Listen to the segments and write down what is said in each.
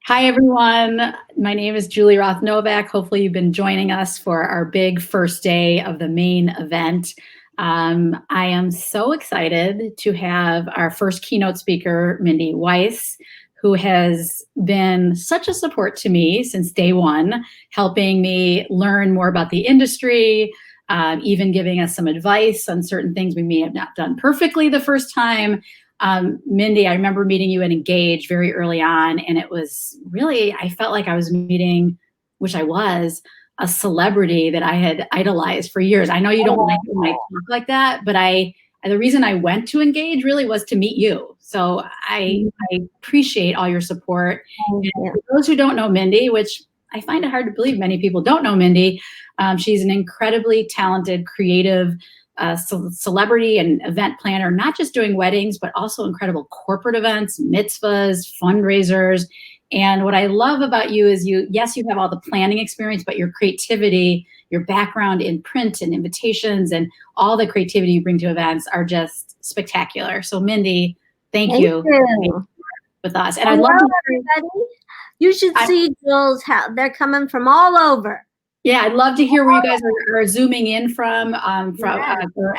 Hi, everyone. My name is Julie Roth-Novak. Hopefully you've been joining us for our big first day of the main event. I am so excited to have our first keynote speaker, Mindy Weiss, who has been such a support to me since day one, helping me learn more about the industry, even giving us some advice on certain things we may have not done perfectly the first time. Mindy, I remember meeting you at Engage very early on, and it was really, I felt like I was meeting, which I was, a celebrity that I had idolized for years. I know you don't like when I talk like that, but the reason I went to Engage really was to meet you. So I appreciate all your support. And for those who don't know Mindy, which I find it hard to believe many people don't know Mindy, she's an incredibly talented, creative celebrity and event planner, not just doing weddings, but also incredible corporate events, mitzvahs, fundraisers. And what I love about you is yes, you have all the planning experience, but your creativity, your background in print and invitations and all the creativity you bring to events are just spectacular. So Mindy, thank you for being with us. And I'd love to everybody. You should see Jules, how they're coming from all over. Yeah, I'd love to hear where you guys are zooming in from I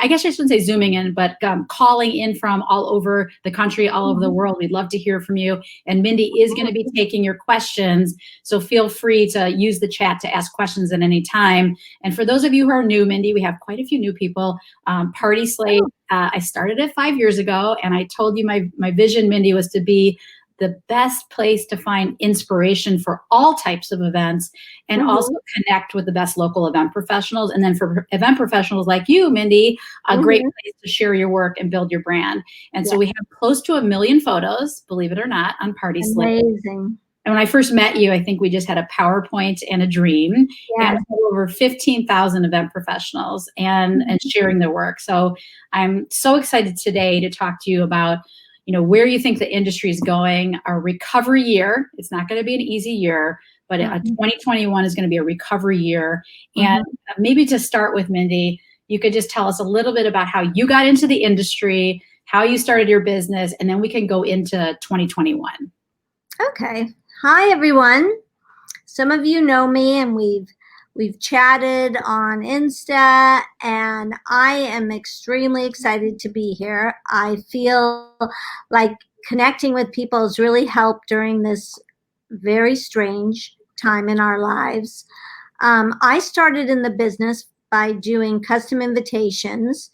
guess I shouldn't say zooming in, but calling in from all over the country, all over the world. We'd love to hear from you. And Mindy is going to be taking your questions, so feel free to use the chat to ask questions at any time. And for those of you who are new, Mindy, we have quite a few new people. Party Slate, I started it 5 years ago, and I told you my vision, Mindy, was to be the best place to find inspiration for all types of events and also connect with the best local event professionals. And then for event professionals like you, Mindy, a great place to share your work and build your brand. And so we have close to 1 million photos, believe it or not, on PartySlate's. Amazing. And when I first met you, I think we just had a PowerPoint and a dream. And over 15,000 event professionals and sharing their work. So I'm so excited today to talk to you about where you think the industry is going, our recovery year. It's not going to be an easy year, but 2021 is going to be a recovery year. And maybe to start with, Mindy, you could just tell us a little bit about how you got into the industry, how you started your business, and then we can go into 2021. Okay. Hi, everyone. Some of you know me, and we've chatted on Insta, and I am extremely excited to be here. I feel like connecting with people has really helped during this very strange time in our lives. I started in the business by doing custom invitations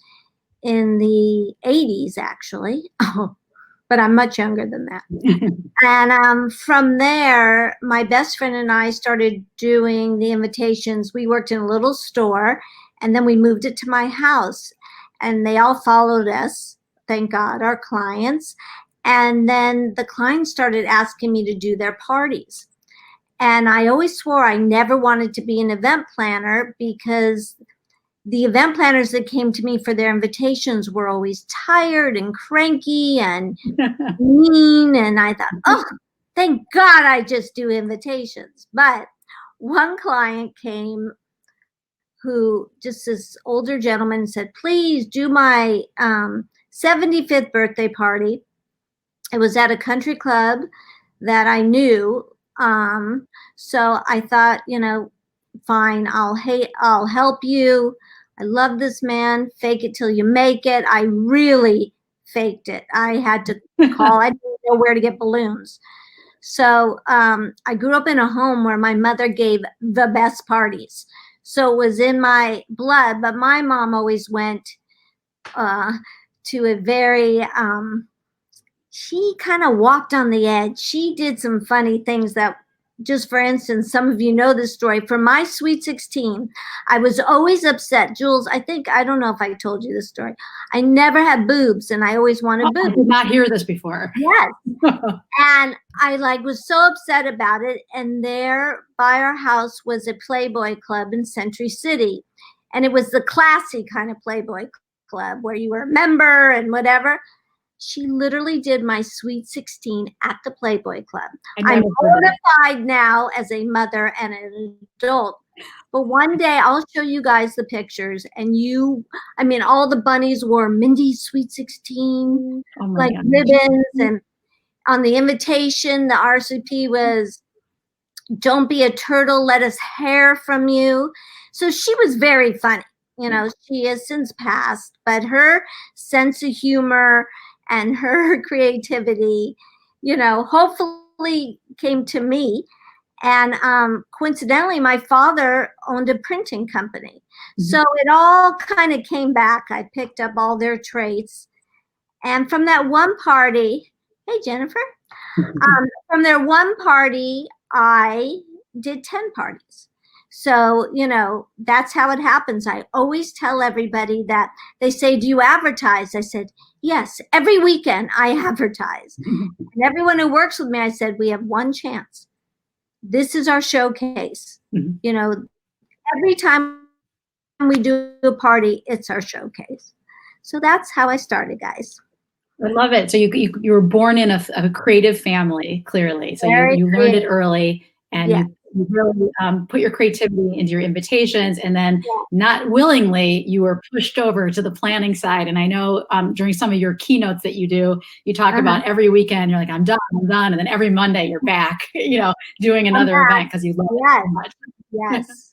in the 80s, actually. But I'm much younger than that. And from there, my best friend and I started doing the invitations. We worked in a little store, and then we moved it to my house. And they all followed us, thank God, our clients. And then the clients started asking me to do their parties. And I always swore I never wanted to be an event planner because the event planners that came to me for their invitations were always tired and cranky and mean. And I thought, oh, thank God I just do invitations. But one client came who, just this older gentleman, said, please do my 75th birthday party. It was at a country club that I knew. So I thought, fine, I'll help you. I love this man. Fake it till you make it. I really faked it. I had to call. I didn't know where to get balloons. So I grew up in a home where my mother gave the best parties. So it was in my blood. But my mom always went to a very, she kind of walked on the edge. She did some funny things that, just for instance, some of you know this story. For my Sweet 16, I was always upset. Jules, I don't know if I told you this story. I never had boobs, and I always wanted boobs. I did not hear this before. Yes. And I was so upset about it. And there by our house was a Playboy club in Century City. And it was the classy kind of Playboy club where you were a member and whatever. She literally did my Sweet 16 at the Playboy Club. I'm mortified now as a mother and an adult. But one day I'll show you guys the pictures, and all the bunnies wore Mindy's Sweet 16, ribbons, and on the invitation, the RSVP was, "Don't be a turtle, let us hear from you." So she was very funny. She has since passed, but her sense of humor and her creativity, hopefully came to me. And coincidentally, my father owned a printing company. So it all kind of came back. I picked up all their traits. And from that one party, hey, Jennifer, from their one party, I did 10 parties. So, that's how it happens. I always tell everybody that. They say, "Do you advertise?" I said, "Yes, every weekend I advertise." And everyone who works with me, I said, "We have one chance. This is our showcase." Every time we do a party, it's our showcase. So that's how I started, guys. I love it. So you were born in a creative family, clearly. So you learned it early, and you really put your creativity into your invitations, and then not willingly, you were pushed over to the planning side. And I know during some of your keynotes that you do, you talk about every weekend, you're like, I'm done. And then every Monday you're back, doing another event because you love it so much. Yes.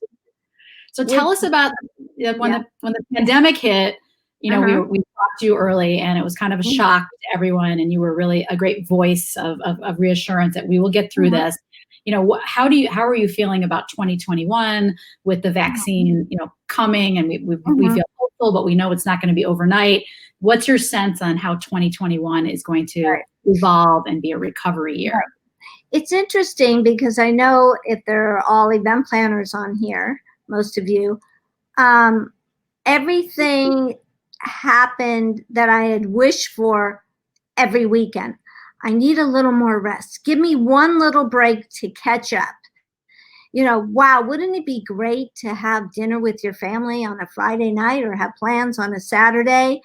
So tell us about when the pandemic hit. We talked to you early, and it was kind of a shock to everyone, and you were really a great voice of reassurance that we will get through this. How are you feeling about 2021 with the vaccine, coming, and we feel hopeful, but we know it's not going to be overnight. What's your sense on how 2021 is going to evolve and be a recovery year? It's interesting because I know if they're all event planners on here, most of you, everything happened that I had wished for every weekend. I need a little more rest. Give me one little break to catch up. Wow, wouldn't it be great to have dinner with your family on a Friday night or have plans on a Saturday?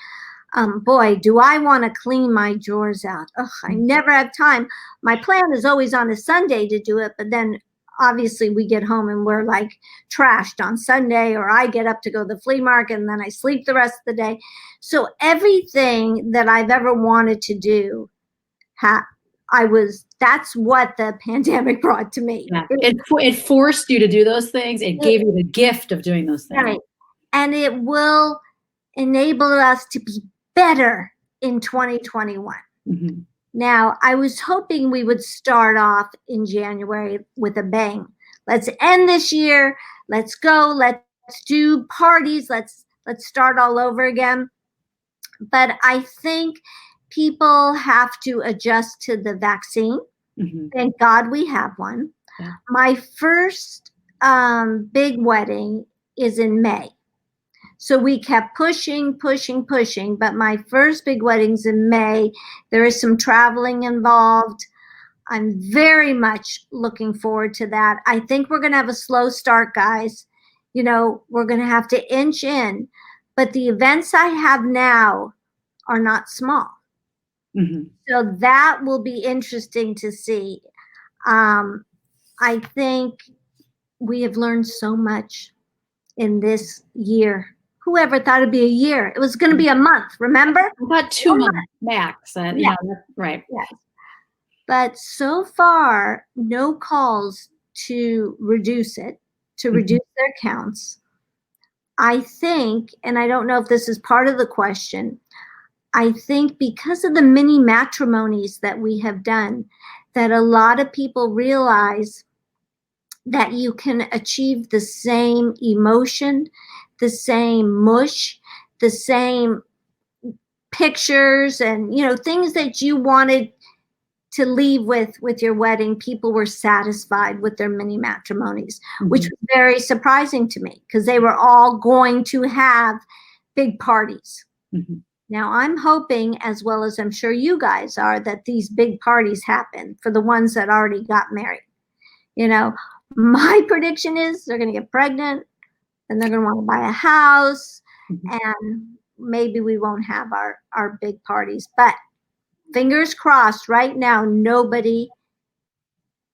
Boy, do I want to clean my drawers out. Ugh, I never have time. My plan is always on a Sunday to do it, but then obviously we get home and we're like trashed on Sunday, or I get up to go to the flea market and then I sleep the rest of the day. So everything that I've ever wanted to do, that's what the pandemic brought to me. Yeah. It forced you to do those things. It gave you the gift of doing those things. Right. And it will enable us to be better in 2021. Now, I was hoping we would start off in January with a bang. Let's end this year. Let's go. Let's do parties. Let's start all over again. But I think people have to adjust to the vaccine. Thank God we have one. Yeah. My first big wedding is in May. So we kept pushing, but my first big wedding's in May. There is some traveling involved. I'm very much looking forward to that. I think we're going to have a slow start, guys. We're going to have to inch in, but the events I have now are not small. So that will be interesting to see. I think we have learned so much in this year. Whoever thought it'd be a year? It was going to be a month, remember? About 2 months max. Right. Yes. But so far, no calls to reduce it, to reduce their counts. I think, and I don't know if this is part of the question, I think because of the mini matrimonies that we have done, that a lot of people realize that you can achieve the same emotion, the same mush, the same pictures, and things that you wanted to leave with your wedding. People were satisfied with their mini matrimonies, which was very surprising to me because they were all going to have big parties. Now I'm hoping, as well as I'm sure you guys are, that these big parties happen for the ones that already got married. My prediction is they're going to get pregnant and they're going to want to buy a house, and maybe we won't have our big parties. But fingers crossed, right now, nobody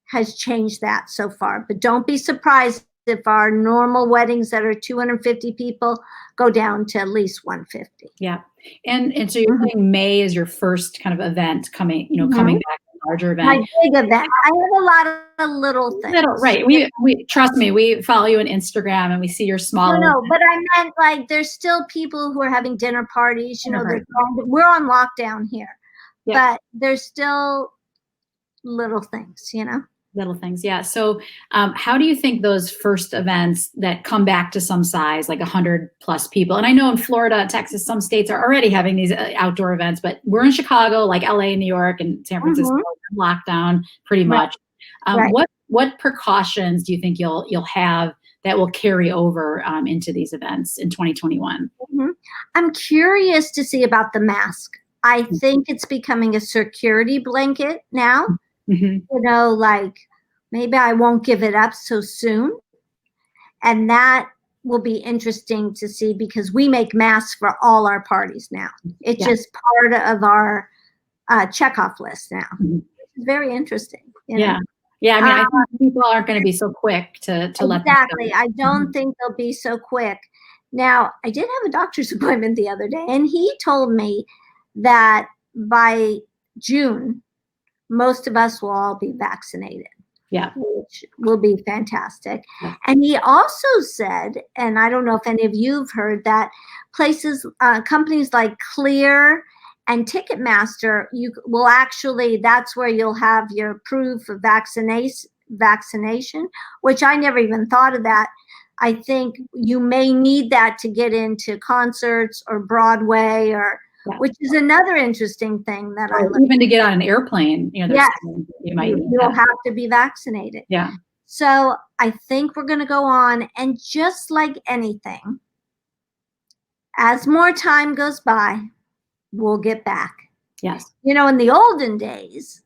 has changed that so far. But don't be surprised if our normal weddings that are 250 people go down to at least 150. Yeah. And so you're saying May is your first kind of event coming back larger My event. big event. I have a lot of little things. Right. We trust me. We follow you on Instagram and we see your smaller. No, but I meant like there's still people who are having dinner parties. You know, Dinner we're on lockdown here, Yep. but there's still little things. You know. Little things, yeah. So how do you think those first events that come back to some size, like 100 plus people, and I know in Florida, Texas, some states are already having these outdoor events, but we're in Chicago, like LA, New York, and San Francisco, lockdown pretty much. Right. What precautions do you think you'll have that will carry over into these events in 2021? I'm curious to see about the mask. I think it's becoming a security blanket now. You know, like maybe I won't give it up so soon. And that will be interesting to see because we make masks for all our parties now. It's just part of our checkoff list now. It's very interesting. You know? Yeah. I mean, I think people aren't going to be so quick to let them Exactly. I don't think they'll be so quick. Now, I did have a doctor's appointment the other day, and he told me that by June, most of us will all be vaccinated. Yeah. Which will be fantastic. Yeah. And he also said, and I don't know if any of you've heard that places, companies like Clear and Ticketmaster, you will actually, that's where you'll have your proof of vaccination, which I never even thought of that. I think you may need that to get into concerts or Broadway or which is another interesting thing that I learned. Even to get on an airplane, you know, you'll have to be vaccinated. Yeah. So I think we're going to go on, and just like anything, as more time goes by, we'll get back. Yes. You know, in the olden days,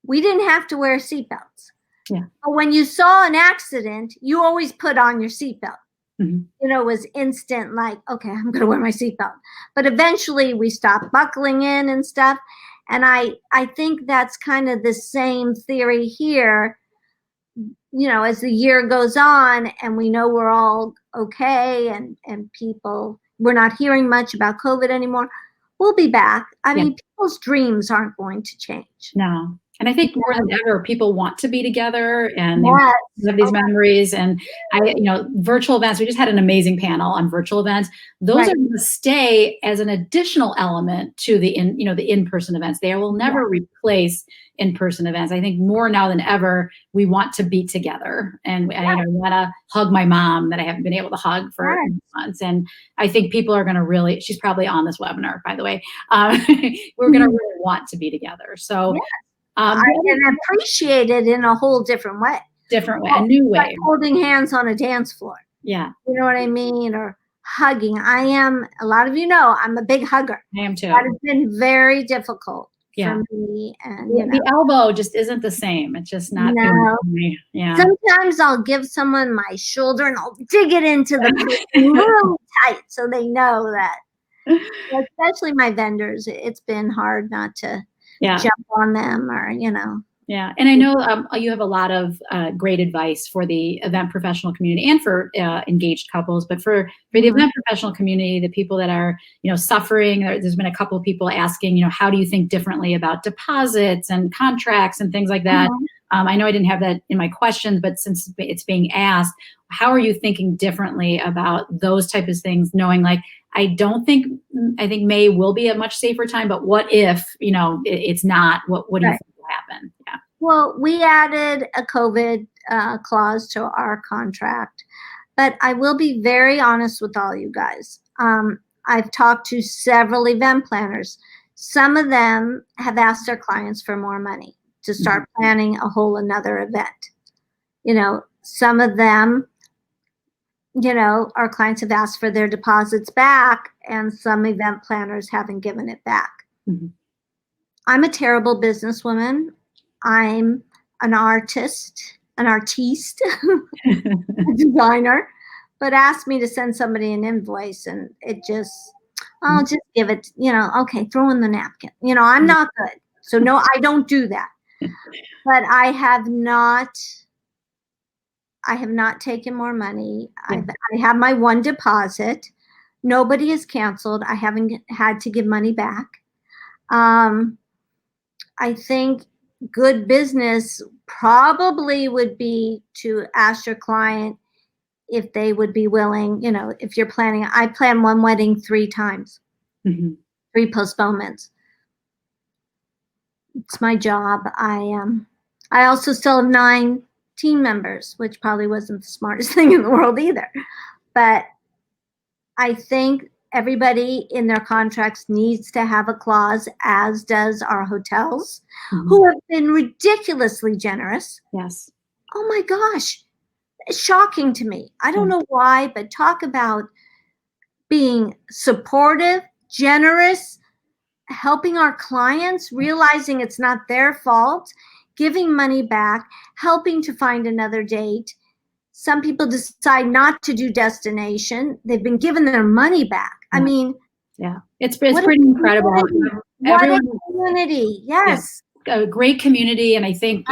we didn't have to wear seatbelts. Yeah. But when you saw an accident, you always put on your seatbelt. You know, it was instant, like, okay, I'm going to wear my seatbelt. But eventually we stopped buckling in and stuff. And I think that's kind of the same theory here, you know, as the year goes on and we know we're all okay and people, we're not hearing much about COVID anymore. We'll be back. I mean, people's dreams aren't going to change. No. And I think more than ever, people want to be together and they have these memories. And virtual events, we just had an amazing panel on virtual events. Those are going to stay as an additional element to the in-person events. They will never replace in-person events. I think more now than ever, we want to be together. And I want to hug my mom that I haven't been able to hug for months. And I think people are going to really, she's probably on this webinar, by the way. We're going to really want to be together. So I can appreciate it in a whole different way. A new way. Like holding hands on a dance floor. Yeah. You know what I mean? Or hugging. A lot of you know, I'm a big hugger. I am too. That has been very difficult for me. And the elbow just isn't the same. It's just not no. for me. Yeah. Sometimes I'll give someone my shoulder and I'll dig it into the really tight so they know that. Especially my vendors. It's been hard not to jump on them or, you know. Yeah. And I know you have a lot of great advice for the event professional community and for engaged couples, but for the event professional community, the people that are, suffering, there's been a couple of people asking, how do you think differently about deposits and contracts and things like that? I know I didn't have that in my questions, but since it's being asked, how are you thinking differently about those types of things, knowing like, I think May will be a much safer time, but what if, it's not, what do you think will happen? Yeah. Well, we added a COVID clause to our contract, but I will be very honest with all you guys. I've talked to several event planners. Some of them have asked their clients for more money to start planning a whole another event. Some of them, our clients have asked for their deposits back, and some event planners haven't given it back. I'm a terrible businesswoman. I'm an artiste, a designer, but ask me to send somebody an invoice and I'll just give it, okay, throw in the napkin. I'm not good. So no, I don't do that. But I have not taken more money. I have my one deposit. Nobody is canceled. I haven't had to give money back. I think good business probably would be to ask your client if they would be willing, if you're planning. I plan one wedding 3 times, Mm-hmm. 3 postponements. It's my job. I also still have 9 team members, which probably wasn't the smartest thing in the world either. But I think everybody in their contracts needs to have a clause, as does our hotels, who have been ridiculously generous. Yes. Oh my gosh. It's shocking to me. I don't know why, but talk about being supportive, generous, helping our clients, realizing it's not their fault, giving money back, helping to find another date. Some people decide not to do destination. They've been given their money back. I mean, it's pretty incredible. What a community. Yes. A great community. And I think,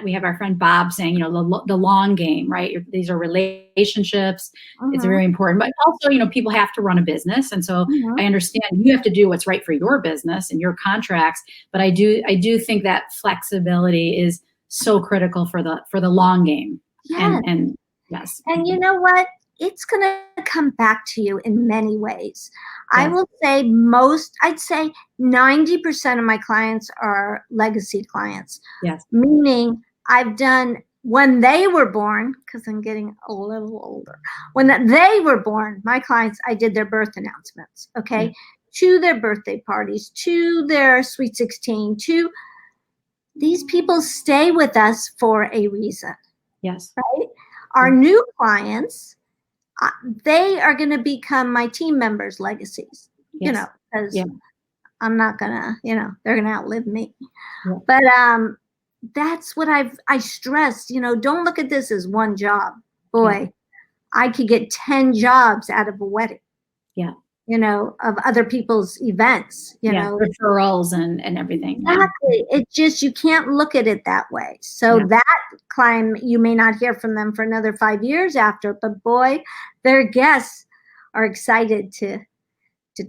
we have our friend Bob saying, the long game, right? These are relationships. It's very important, but also, people have to run a business. And so I understand you have to do what's right for your business and your contracts. But I do think that flexibility is so critical for the long game. Yes. And yes. And you know what? It's going to come back to you in many ways. Yes. I will say I'd say 90% of my clients are legacy clients. Yes. Meaning I've done when they were born, because I'm getting a little older. When they were born, my clients, I did their birth announcements, okay? Yes. To their birthday parties, to their Sweet 16, these people stay with us for a reason. Yes. Right? Our new clients, they are going to become my team members' legacies, yes. Because I'm not going to, they're going to outlive me. Yeah. But that's what I stressed, don't look at this as one job. Boy, I could get 10 jobs out of a wedding. Yeah. Of other people's events, referrals and everything. Exactly. It just, you can't look at it that way. So that client, you may not hear from them for another 5 years after, but boy, their guests are excited to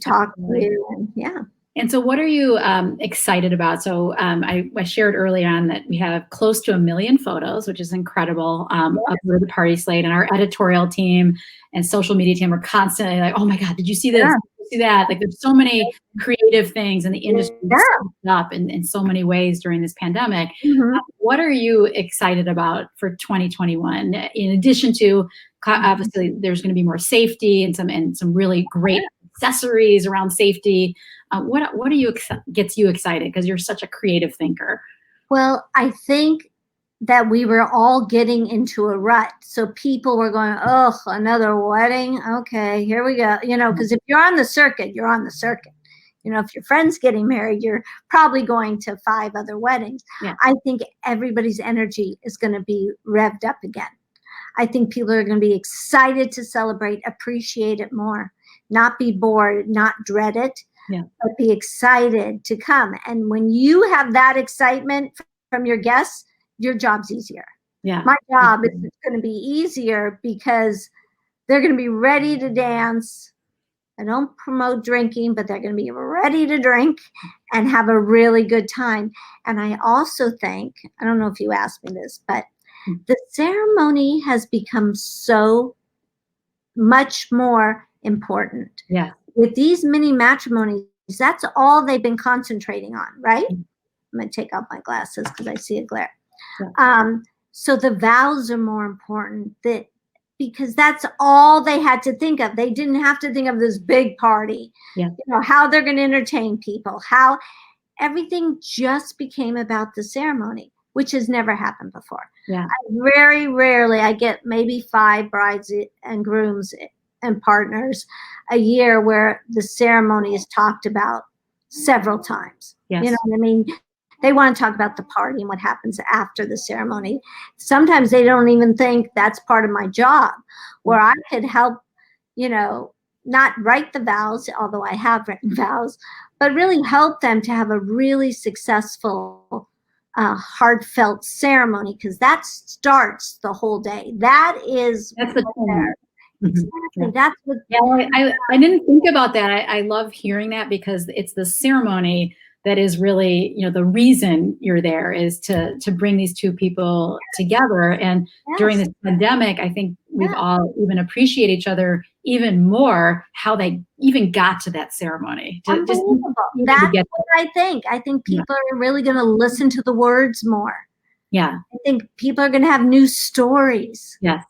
talk to you. And And so what are you excited about? So I shared early on that we have close to 1 million photos, which is incredible, of the Party Slate, and our editorial team and social media team are constantly like, oh my God, did you see this? Did you see that? Like, there's so many creative things, and the industry stepped up in so many ways during this pandemic. What are you excited about for 2021? In addition to, obviously, there's going to be more safety and some really great accessories around safety. What gets you excited? Because you're such a creative thinker. Well, I think that we were all getting into a rut. So people were going, oh, another wedding? Okay, here we go. Because if you're on the circuit, you're on the circuit. If your friend's getting married, you're probably going to 5 other weddings. Yeah. I think everybody's energy is going to be revved up again. I think people are going to be excited to celebrate, appreciate it more, not be bored, not dread it. But be excited to come. And when you have that excitement from your guests, your job's easier. My job is going to be easier because they're going to be ready to dance. I don't promote drinking, but they're going to be ready to drink and have a really good time. And I also think, I don't know if you asked me this, but the ceremony has become so much more important. Yeah. With these mini matrimonies, that's all they've been concentrating on, right? I'm going to take off my glasses because I see a glare. So the vows are more important because that's all they had to think of. They didn't have to think of this big party, how they're going to entertain people, how everything just became about the ceremony, which has never happened before. Very rarely, I get maybe 5 brides and grooms and partners a year where the ceremony is talked about several times. You know what I mean? They want to talk about the party and what happens after the ceremony. Sometimes they don't even think that's part of my job, where I could help, not write the vows, although I have written vows, but really help them to have a really successful, heartfelt ceremony, because that starts the whole day. That's the point. Exactly. That's what. I didn't think about that. I love hearing that, because it's the ceremony that is really, the reason you're there is to bring these two people together. And during Yes. this pandemic, I think we've Yeah. all even appreciate each other even more, how they even got to that ceremony. Unbelievable. Even to That's get what I think. I think Yeah. people are really going to listen to the words more. Yeah. I think people are going to have new stories. Yes.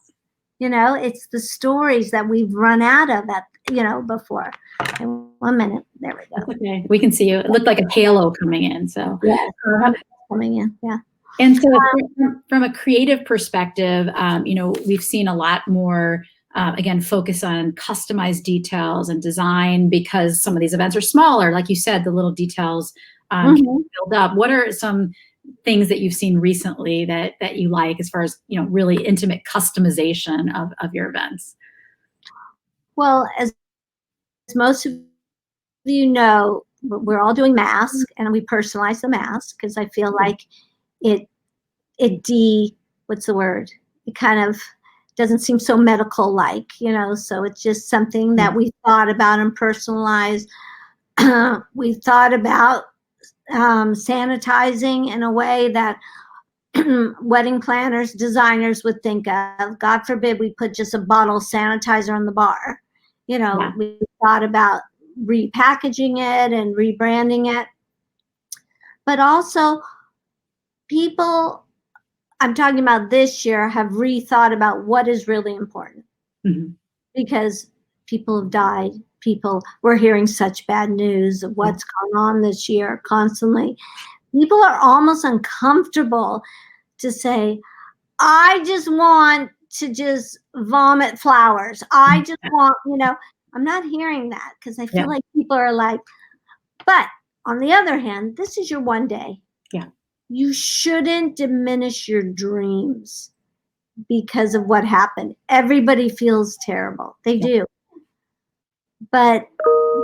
It's the stories that we've run out of before. And 1 minute. There we go. That's okay. We can see you. It looked like a halo coming in. So Yes. Coming in. Yeah. And so from a creative perspective, we've seen a lot more, again, focus on customized details and design, because some of these events are smaller. Like you said, the little details can build up. What are some things that you've seen recently that you like, as far as, really intimate customization of your events? Well, as most of you know, we're all doing masks, and we personalize the mask because I feel like what's the word? It kind of doesn't seem so medical like, so it's just something that we thought about and personalized. We thought about sanitizing in a way that wedding planners, designers would think of. God forbid we put just a bottle of sanitizer on the bar. We thought about repackaging it and rebranding it. But also, people, I'm talking about this year, have rethought about what is really important. Because people have died. We're hearing such bad news of what's gone on this year constantly. People are almost uncomfortable to say, I just want to just vomit flowers. I just want, I'm not hearing that, because I feel like people are like, but on the other hand, this is your one day. Yeah. You shouldn't diminish your dreams because of what happened. Everybody feels terrible. They do. But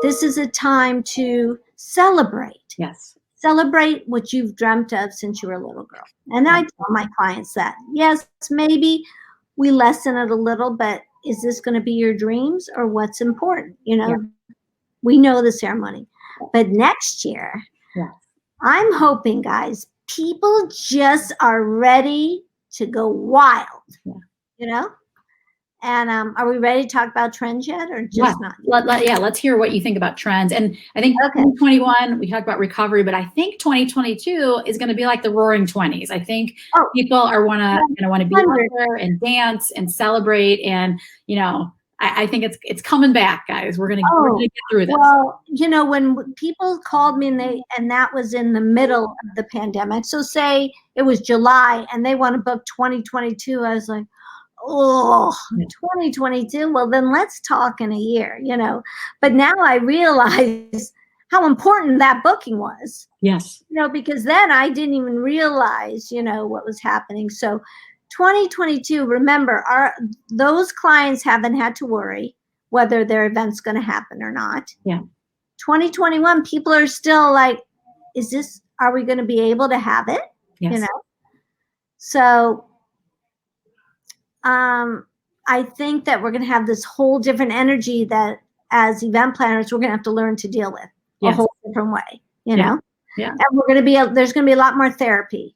this is a time to celebrate. Yes. Celebrate what you've dreamt of since you were a little girl. And I tell my clients that, yes, maybe we lessen it a little, but is this going to be your dreams or what's important? We know the ceremony. But next year, I'm hoping, guys, people just are ready to go wild, And are we ready to talk about trends yet, or just not? Let's hear what you think about trends. And I think 2021, we talked about recovery, but I think 2022 is going to be like the Roaring 20s. I think people are going to want to be out there and dance and celebrate. And, I think it's coming back, guys. We're going to get through this. Well, when people called me and that was in the middle of the pandemic, so say it was July and they want to book 2022, I was like, 2022, well then let's talk in a year, but now I realize how important that booking was. Yes. Because then I didn't even realize what was happening. So 2022, remember, those clients haven't had to worry whether their event's going to happen or not. 2021, people are still like, are we going to be able to have it? So I think that we're going to have this whole different energy that as event planners, we're going to have to learn to deal with a whole different way, And we're going to there's going to be a lot more therapy,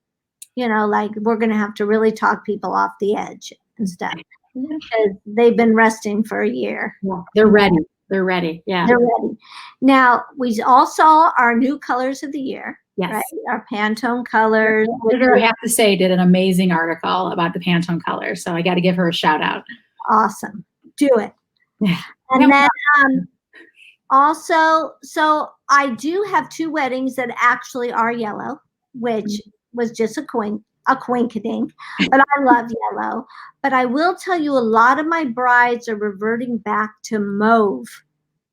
like we're going to have to really talk people off the edge and stuff, because they've been resting for a year. They're ready. They're ready. Yeah. They're ready. Now, we all saw our new colors of the year. Yes. Right? Our Pantone colors. I have to say, did an amazing article about the Pantone colors. So I got to give her a shout out. Awesome. Do it. Yeah. And then also, so I do have 2 weddings that actually are yellow, which was just a coinkydink, but I love yellow. But I will tell you, a lot of my brides are reverting back to mauve.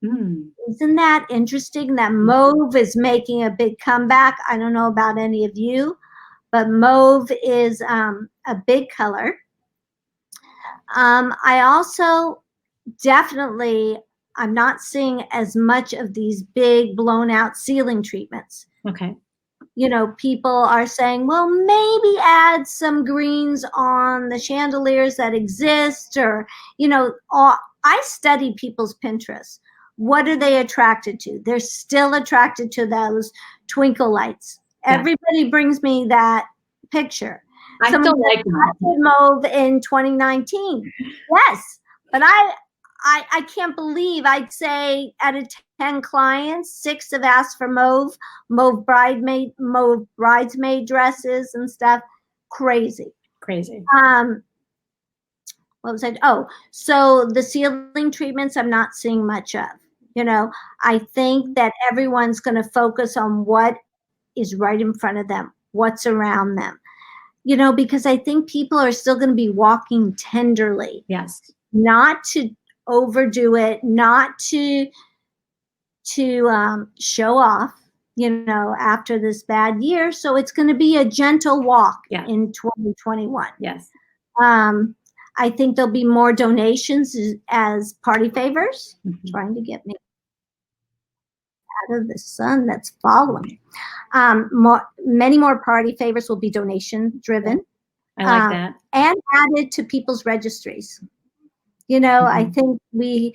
Isn't that interesting that mauve is making a big comeback? I don't know about any of you, but mauve is a big color. I also I'm not seeing as much of these big blown out ceiling treatments. Okay. People are saying, well, maybe add some greens on the chandeliers that exist, or, I study people's Pinterest. What are they attracted to? They're still attracted to those twinkle lights. Yeah. Everybody brings me that picture. I still like that. Mauve in 2019. Yes, but I can't believe I'd say out of 10 clients, 6 have asked for mauve bridesmaid dresses and stuff. Crazy. What was I? Oh, so the ceiling treatments I'm not seeing much of. I think that everyone's going to focus on what is right in front of them, what's around them. Because I think people are still going to be walking tenderly. Yes. Not to overdo it, not to show off, after this bad year. So it's going to be a gentle walk in 2021. Yes. I think there'll be more donations as party favors, trying to get me out of the sun that's following. Many more party favors will be donation driven. I like that. And added to people's registries. I think we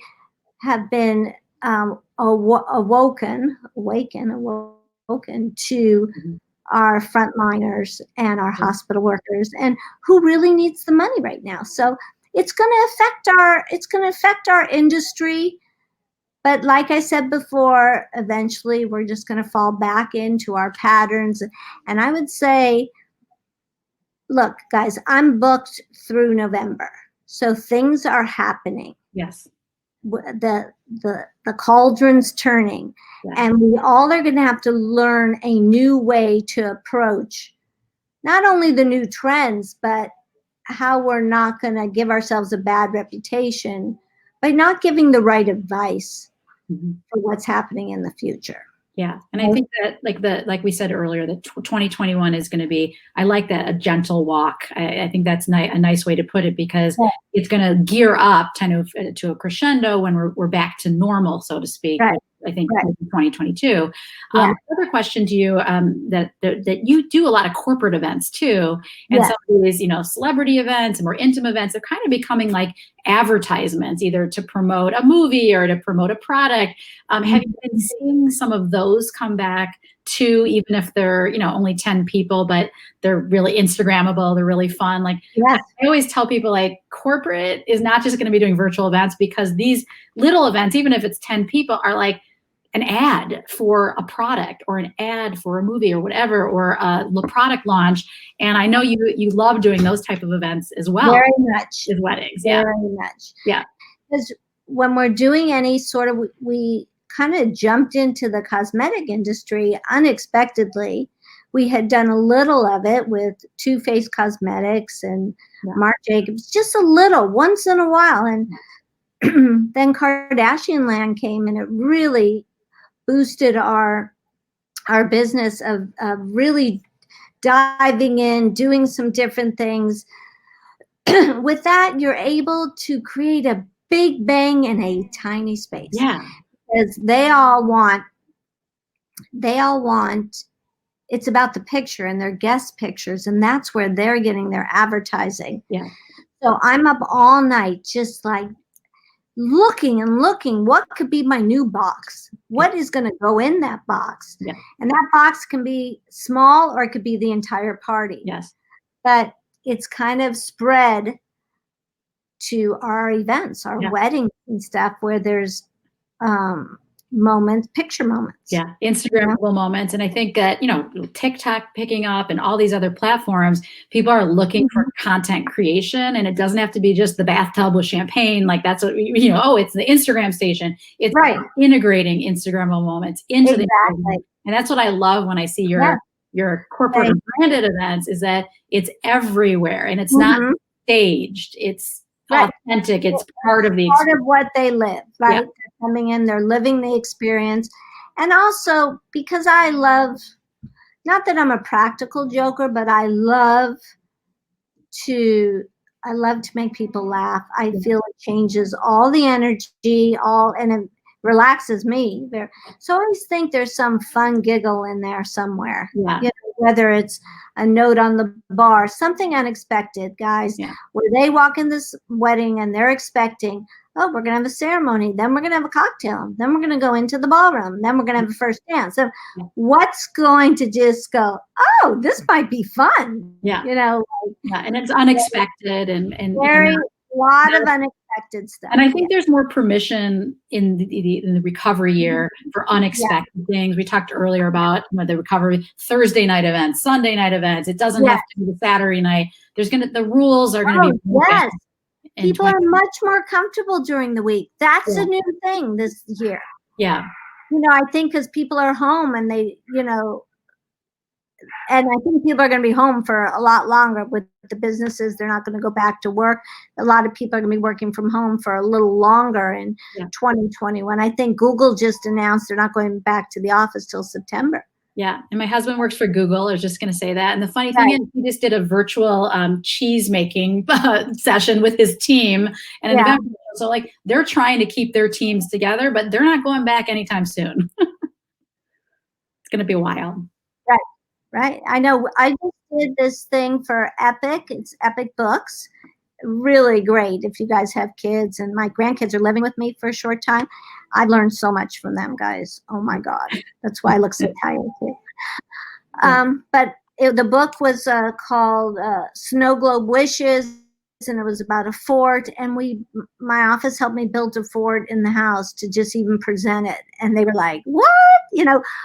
have been awoken to our frontliners and our hospital workers, and who really needs the money right now. So it's going to affect our industry. But like I said before, eventually we're just going to fall back into our patterns. And I would say, look, guys, I'm booked through November. So things are happening. Yes. The cauldron's turning. Yes. And we all are going to have to learn a new way to approach not only the new trends, but how we're not going to give ourselves a bad reputation by not giving the right advice for what's happening in the future. Yeah. And I think that like we said earlier, that 2021 is going to be, I like that, a gentle walk. I think that's a nice way to put it, because it's going to gear up kind of to a crescendo when we're back to normal, so to speak. Right. I think 2022. Another question to you, that you do a lot of corporate events too, and some of these, celebrity events and more intimate events are kind of becoming like advertisements, either to promote a movie or to promote a product. Have you been seeing some of those come back too, even if they're only 10 people, but they're really Instagrammable, they're really fun? Like, I always tell people, like, corporate is not just going to be doing virtual events, because these little events, even if it's 10 people, are like an ad for a product or an ad for a movie or whatever, or a product launch. And I know you love doing those type of events as well. Very much. With weddings. Very much. Yeah. Because when we're doing any sort of, we kind of jumped into the cosmetic industry unexpectedly. We had done a little of it with Too Faced Cosmetics and Marc Jacobs, just a little, once in a while. And then Kardashian Land came, and it really boosted our business of really diving in, doing some different things. With that, you're able to create a big bang in a tiny space. Yeah. Because they all want, it's about the picture and their guest pictures, and that's where they're getting their advertising. Yeah. So I'm up all night just like looking and looking, what could be my new box? What is going to go in that box? Yeah. And that box can be small or it could be the entire party. Yes. But it's kind of spread to our events, our weddings and stuff, where there's picture moments. Yeah, Instagrammable moments. And I think that, TikTok picking up and all these other platforms, people are looking for content creation, and it doesn't have to be just the bathtub with champagne. Like, that's what, it's the Instagram station. It's integrating Instagrammable moments into the, and that's what I love when I see your corporate branded events, is that it's everywhere and it's not staged. It's authentic. It's part of the experience. Part of what they live, right? Yeah. They're coming in, they're living the experience. And also, because I love, not that I'm a practical joker, but I love to make people laugh. I feel it changes all the energy, and it relaxes me. So I always think there's some fun giggle in there somewhere. Yeah. Whether it's a note on the bar, something unexpected, guys, where they walk in this wedding and they're expecting, Oh, we're going to have a ceremony. Then we're going to have a cocktail. Then we're going to go into the ballroom. Then we're going to have a first dance. So what's going to just go, oh, this might be fun. Yeah. Like, yeah. And it's unexpected and very lot of unexpected stuff. And I think there's more permission in the recovery year for unexpected things. We talked earlier about the recovery Thursday night events, Sunday night events. It doesn't have to be the Saturday night. The rules are going to be. Yes. People are much more comfortable during the week. That's a new thing this year. Yeah. I think because people are home and they, and I think people are going to be home for a lot longer with the businesses. They're not going to go back to work. A lot of people are going to be working from home for a little longer in 2021. I think Google just announced they're not going back to the office till September. Yeah. And my husband works for Google. I was just going to say that. And the funny thing is, he just did a virtual cheese making session with his team. And so like they're trying to keep their teams together, but they're not going back anytime soon. It's going to be a while. Right. I know. I just did this thing for Epic. It's Epic Books. Really great if you guys have kids. And my grandkids are living with me for a short time. I've learned so much from them, guys. Oh my God. That's why I look so tired too. But the book was called Snow Globe Wishes, and it was about a fort. And my office helped me build a fort in the house to just even present it. And they were like, what?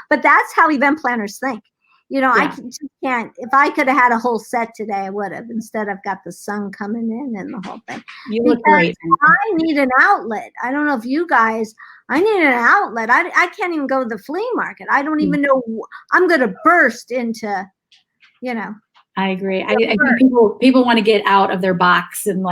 But that's how event planners think. I just can't. If I could have had a whole set today, I would have. Instead, I've got the sun coming in and the whole thing. You look great. I need an outlet. I don't know if you guys. I need an outlet. I can't even go to the flea market. I don't even know. I'm going to burst into, I agree. I think people want to get out of their box and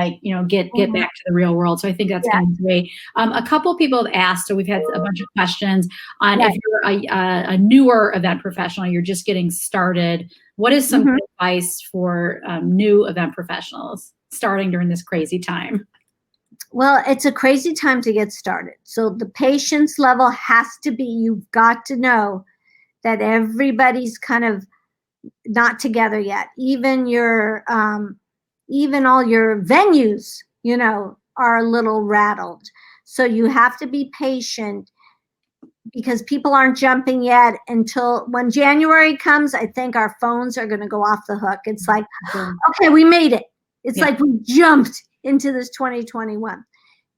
get back to the real world. So I think that's kind of great. A couple people have asked, so we've had a bunch of questions on if you're a newer event professional, you're just getting started. What is some advice for new event professionals starting during this crazy time? Well, it's a crazy time to get started. So the patience level has to be, you've got to know that everybody's kind of not together yet. Even even all your venues, are a little rattled. So you have to be patient because people aren't jumping yet until when January comes. I think our phones are going to go off the hook. It's like, okay, we made it. It's like we jumped into this 2021.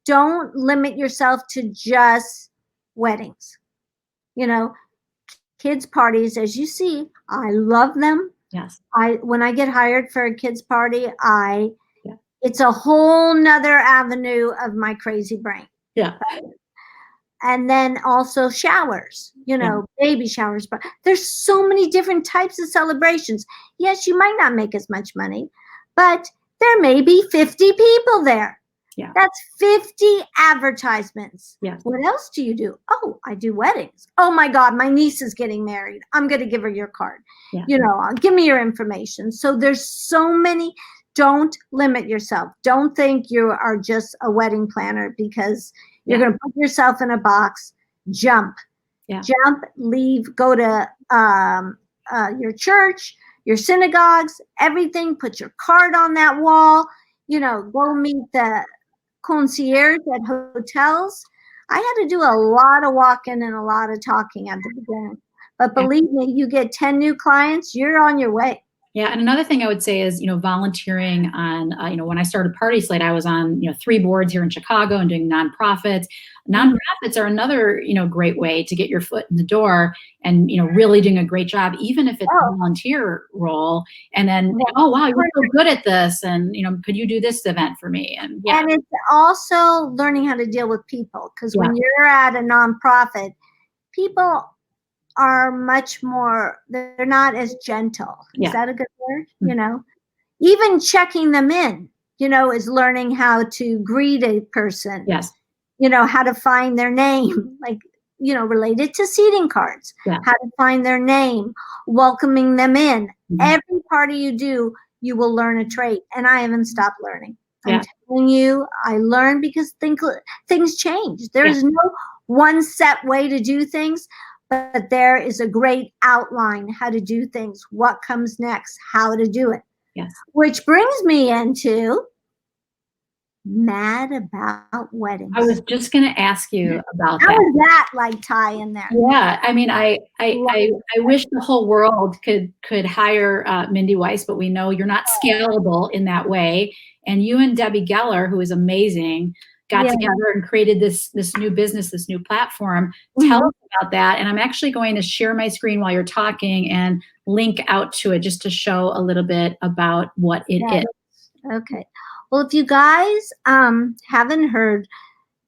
Don't limit yourself to just weddings. Kids parties, as you see, I love them. Yes. When I get hired for a kids party, it's a whole nother avenue of my crazy brain. Yeah. And then also showers, baby showers. But there's so many different types of celebrations. Yes, you might not make as much money, but there may be 50 people there. Yeah. That's 50 advertisements. Yeah. What else do you do? Oh, I do weddings. Oh my God, my niece is getting married. I'm going to give her your card. Yeah. Give me your information. So there's so many. Don't limit yourself. Don't think you are just a wedding planner because you're going to put yourself in a box. Jump. Yeah. Jump, leave, go to your church, your synagogues, everything. Put your card on that wall. Go meet the concierge at hotels. I had to do a lot of walking and a lot of talking at the beginning. But believe me, you get 10 new clients, you're on your way. Yeah. And another thing I would say is, volunteering on, when I started Party Slate, I was on, 3 boards here in Chicago and doing nonprofits. Nonprofits are another, great way to get your foot in the door and, really doing a great job, even if it's a volunteer role. And then, oh, wow, you're so good at this. And, could you do this event for me? And it's also learning how to deal with people. Because when you're at a nonprofit, people are much more, they're not as gentle. Is that a good word? Mm-hmm. Even checking them in, is learning how to greet a person. Yes. How to find their name, related to seating cards, how to find their name, welcoming them in. Mm-hmm. Every party you do, you will learn a trait. And I haven't stopped learning. I'm telling you, I learn because things change. There is no one set way to do things. But there is a great outline how to do things, what comes next, how to do it. Yes. Which brings me into mad about weddings. I was just going to ask you about How that. is that like tie in there? Yeah, I mean, I wish the whole world could hire Mindy Weiss, but we know you're not scalable in that way. And you and Debbie Geller, who is amazing, got together and created this new business, this new platform. Tell us about that. And I'm actually going to share my screen while you're talking and link out to it just to show a little bit about what it is. Okay. Well, if you guys haven't heard,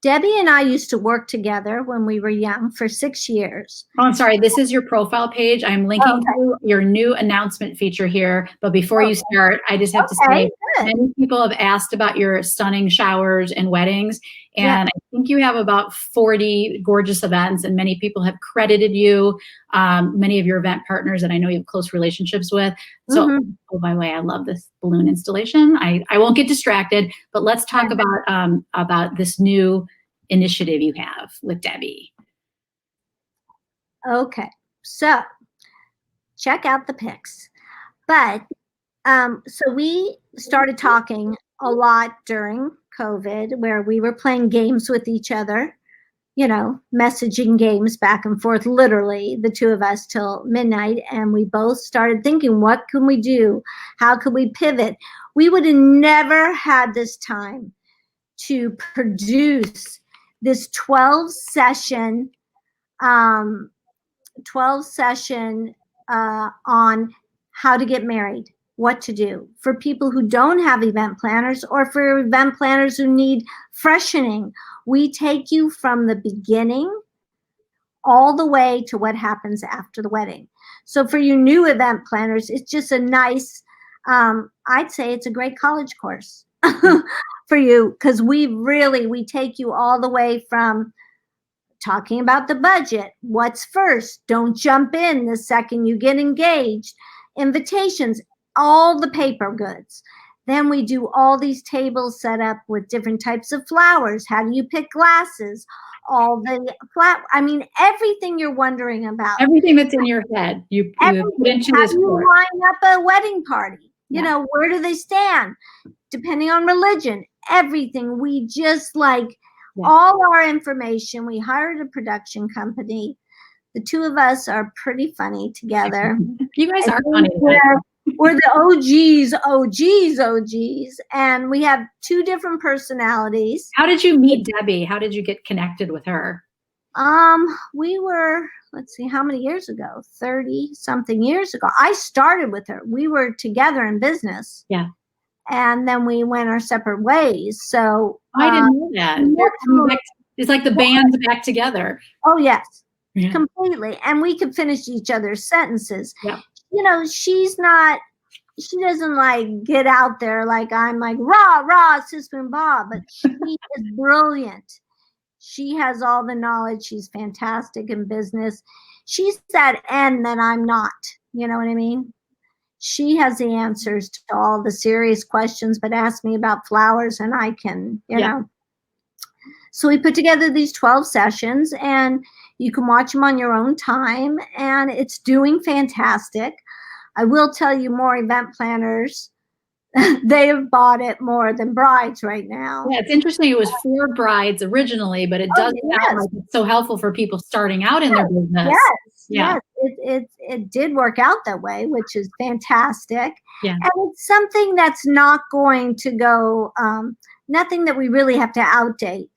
Debbie and I used to work together when we were young for 6 years. Oh, I'm sorry. This is your profile page. I'm linking to your new announcement feature here. But before you start, I just have to say, many people have asked about your stunning showers and weddings. And I think you have about 40 gorgeous events, and many people have credited you, many of your event partners that I know you have close relationships with. So, oh, by the way, I love this balloon installation. I won't get distracted, but let's talk about this new initiative you have with Debbie. Okay, so check out the pics. But so we started talking a lot during COVID, where we were playing games with each other, you know, messaging games back and forth, literally the two of us till midnight. And we both started thinking, what can we do? How could we pivot? We would have never had this time to produce this 12 session on how to get married, what to do for people who don't have event planners or for event planners who need freshening. We take you from the beginning all the way to what happens after the wedding. So for you new event planners, it's just a nice, I'd say it's a great college course for you, because we take you all the way from talking about the budget. What's first? Don't jump in the second you get engaged. Invitations, all the paper goods. Then we do all these tables set up with different types of flowers. How do you pick glasses? All the everything you're wondering about. Everything that's in your head, you put into How this do you course. line up a wedding party? You know, where do they stand? Depending on religion, everything. We just all our information. We hired a production company. The two of us are pretty funny together. You guys are funny. We're the OGs, and we have two different personalities. How did you meet Debbie? How did you get connected with her? We were, let's see, how many years ago? 30 something years ago. I started with her. We were together in business. Yeah. And then we went our separate ways. So I didn't know that. It's like the band's back together. Oh, yes. Yeah. Completely. And we could finish each other's sentences. Yeah. You know, she doesn't get out there like I'm like, rah, rah, sis and Bob, but she is brilliant. She has all the knowledge. She's fantastic in business. She's that end that I'm not. You know what I mean? She has the answers to all the serious questions, but ask me about flowers and I can, you know. So we put together these 12 sessions, and you can watch them on your own time, and it's doing fantastic. I will tell you, more event planners, they have bought it more than brides right now. Yeah, it's interesting. It was for brides originally, but it does sound like it's so helpful for people starting out in their business. Yes. It did work out that way, which is fantastic. Yeah. And it's something that's not going to go, nothing that we really have to update,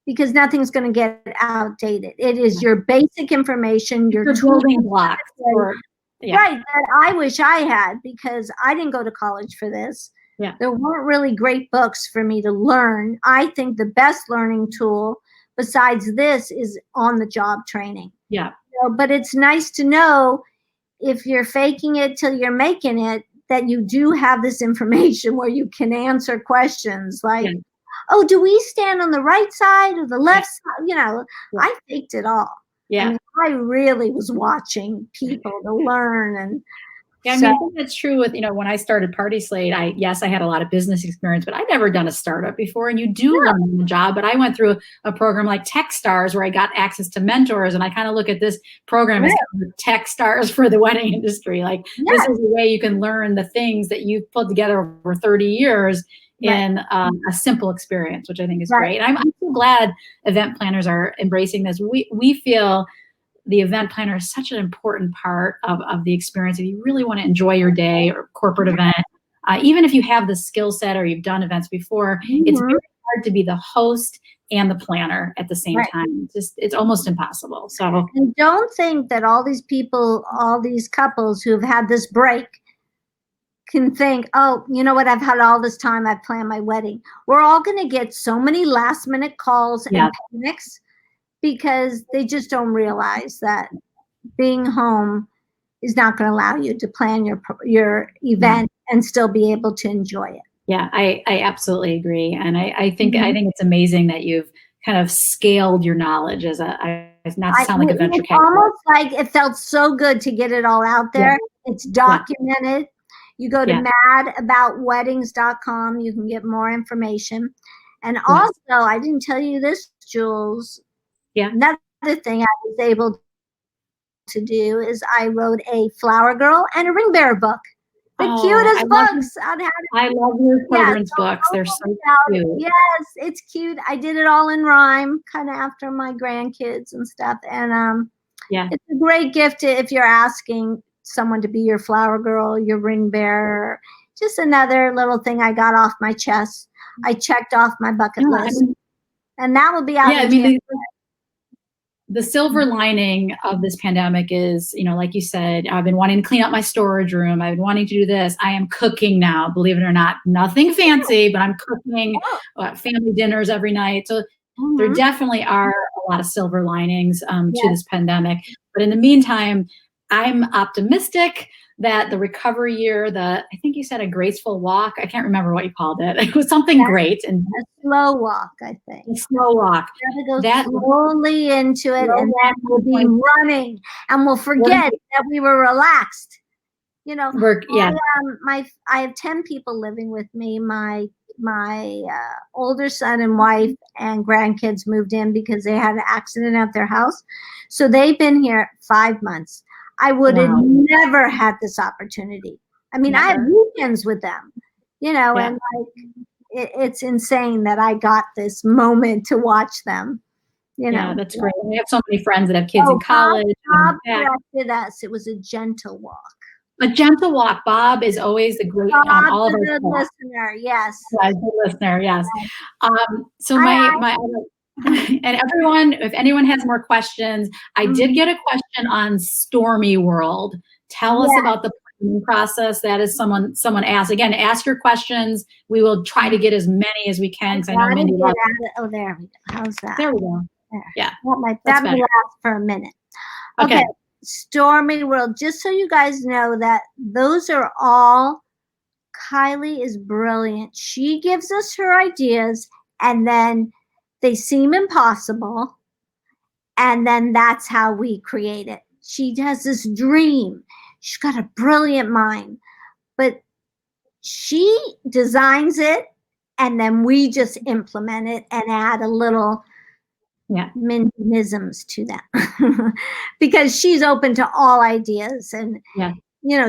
because nothing's going to get outdated. It is your basic information, your building blocks. Right, that I wish I had, because I didn't go to college for this. Yeah. There weren't really great books for me to learn. I think the best learning tool besides this is on-the-job training. Yeah. But it's nice to know, if you're faking it till you're making it, that you do have this information where you can answer questions like, oh, do we stand on the right side or the left side? You know, I faked it all. Yeah. I mean, I really was watching people to learn. And I think that's true with, when I started PartySlate, I had a lot of business experience, but I'd never done a startup before. And you do learn on the job. But I went through a program like TechStars, where I got access to mentors. And I kind of look at this program as TechStars for the wedding industry. Like, this is a way you can learn the things that you've put together over 30 years in a simple experience, which I think is great. And I'm so glad event planners are embracing this. We feel the event planner is such an important part of the experience. If you really want to enjoy your day or corporate event, even if you have the skill set or you've done events before, it's very hard to be the host and the planner at the same time. It's almost impossible. So, and don't think that all these people, all these couples who've had this break can think, oh, you know what, I've had all this time, I've planned my wedding. We're all going to get so many last minute calls and panics because they just don't realize that being home is not going to allow you to plan your event and still be able to enjoy it. Yeah, I absolutely agree. And I think it's amazing that you've kind of scaled your knowledge as not to sound like a venture capitalist. Almost like it felt so good to get it all out there. It's documented. You go to madaboutweddings.com. You can get more information. And also, I didn't tell you this, Jules. Another thing I was able to do is I wrote a flower girl and a ring bearer book. The cutest books on how to. I love your children's books. They're so cute. Yes, it's cute. I did it all in rhyme, kind of after my grandkids and stuff. And it's a great gift if you're asking someone to be your flower girl, your ring bearer. Just another little thing I got off my chest. I checked off my bucket list, and that will be out. The silver lining of this pandemic is, like you said, I've been wanting to clean up my storage room. I've been wanting to do this. I am cooking now, believe it or not. Nothing fancy, but I'm cooking family dinners every night. So there definitely are a lot of silver linings to this pandemic. But in the meantime, I'm optimistic that the recovery year, I think you said a graceful walk. I can't remember what you called it. It was something great. And a slow walk, I think. A slow walk. Go slowly into it, and then we'll be running, and we'll forget that we were relaxed. I have 10 people living with me. My older son and wife and grandkids moved in because they had an accident at their house. So they've been here 5 months. I would have never had this opportunity. I mean, I have weekends with them, and it's insane that I got this moment to watch them. Yeah, that's great. We have so many friends that have kids in college. Bob corrected us. It was a gentle walk. A gentle walk. Bob is always the great. All of our good listener. Yes. Yeah, good listener. Yes. So my. And everyone, if anyone has more questions, I did get a question on Stormy World. Tell us about the planning process. That is someone asked. Again, ask your questions. We will try to get as many as we can. I know Mindy. There we go. How's that? There we go. There. Yeah. That may last for a minute. Okay. Stormy World. Just so you guys know that those are all, Kylie is brilliant. She gives us her ideas, and then they seem impossible, and then that's how we create it. She has this dream. She's got a brilliant mind, but she designs it, and then we just implement it and add a little Mindyisms to that because she's open to all ideas, and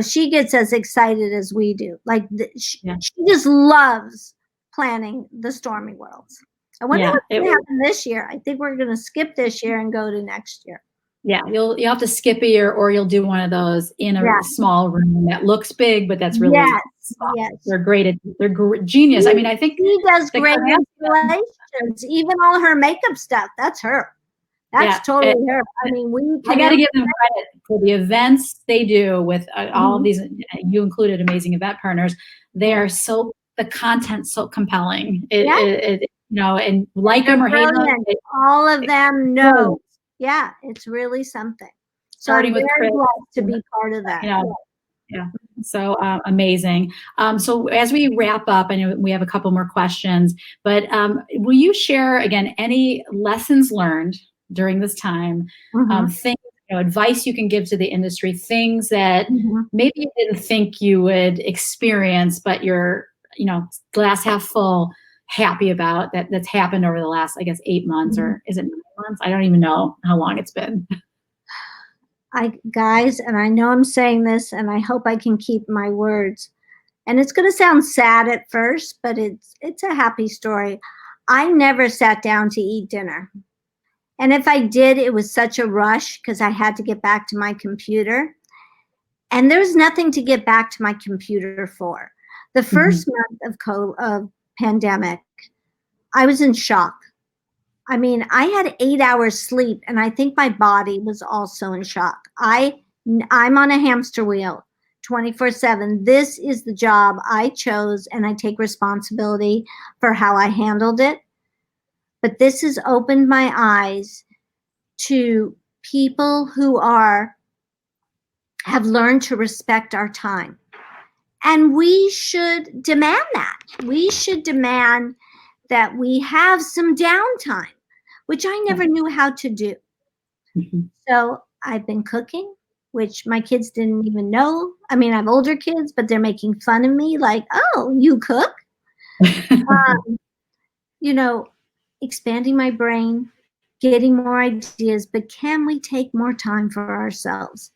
she gets as excited as we do. Like she just loves planning the Stormy Worlds. I wonder what's going to happen this year. I think we're going to skip this year and go to next year. Yeah, you'll have to skip a year, or you'll do one of those in a small room that looks big, but that's really small. Yes. They're great. They're genius. I mean, I think she does great installations. Even all her makeup stuff, that's her. That's totally her. I mean, I got to give them credit for the events they do with all of these. You included amazing event partners. They are the content's so compelling. And like them or hate them, all of them know. Yeah, it's really something. Starting with Chris, to be part of that. So amazing. So as we wrap up, I know we have a couple more questions, but will you share again any lessons learned during this time? Things, advice you can give to the industry, things that maybe you didn't think you would experience, but you're glass half full, happy about that's happened over the last, I guess, 8 months, or is it 9 months? I don't even know how long it's been. Guys, and I know I'm saying this, and I hope I can keep my words. And it's going to sound sad at first, but it's a happy story. I never sat down to eat dinner. And if I did, it was such a rush because I had to get back to my computer. And there's nothing to get back to my computer for. The first month of pandemic, I was in shock. I mean, I had 8 hours sleep, and I think my body was also in shock. I'm on a hamster wheel 24/7. This is the job I chose, and I take responsibility for how I handled it. But this has opened my eyes to people who have learned to respect our time. And we should demand that. We should demand that we have some downtime, which I never knew how to do. So I've been cooking, which my kids didn't even know. I mean, I have older kids, but they're making fun of me like, oh, you cook? You know, expanding my brain, getting more ideas, but can we take more time for ourselves?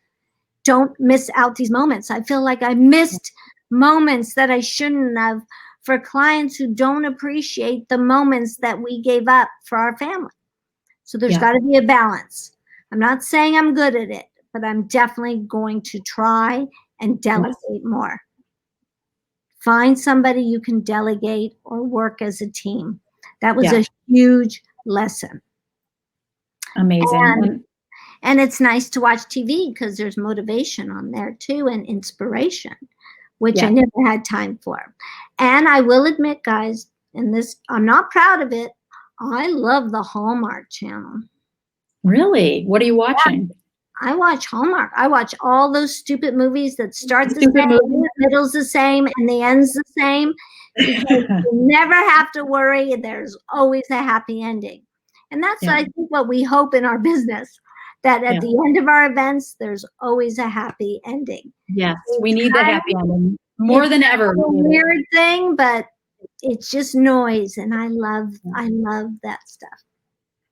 Don't miss out these moments. I feel like I missed moments that I shouldn't have for clients who don't appreciate the moments that we gave up for our family. So there's got to be a balance. I'm not saying I'm good at it, but I'm definitely going to try and delegate more. Find somebody you can delegate or work as a team. That was a huge lesson. Amazing. And it's nice to watch TV because there's motivation on there too and inspiration, which I never had time for. And I will admit, guys, and this, I'm not proud of it, I love the Hallmark Channel. Really? What are you watching? I watch Hallmark. I watch all those stupid movies that start the same, the middle's the same, and the end's the same. Because you never have to worry. There's always a happy ending. And that's, I think, what we hope in our business, that at the end of our events, there's always a happy ending. Yes, we need the happy ending more than ever. It's a weird thing, but it's just noise, and I love that stuff.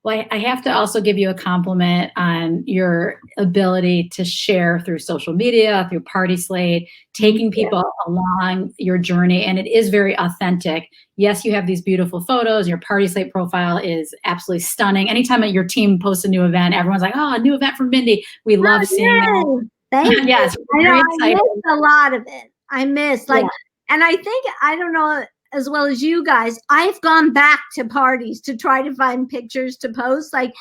Well, I have to also give you a compliment on your ability to share through social media, through Party Slate, taking people along your journey, and it is very authentic. Yes, you have these beautiful photos. Your Party Slate profile is absolutely stunning. Anytime your team posts a new event, everyone's like, "Oh, a new event from Mindy." We love seeing it. Thank you. Yes, I missed a lot of it. I missed and I think, I don't know, as well as you guys, I've gone back to parties to try to find pictures to post, like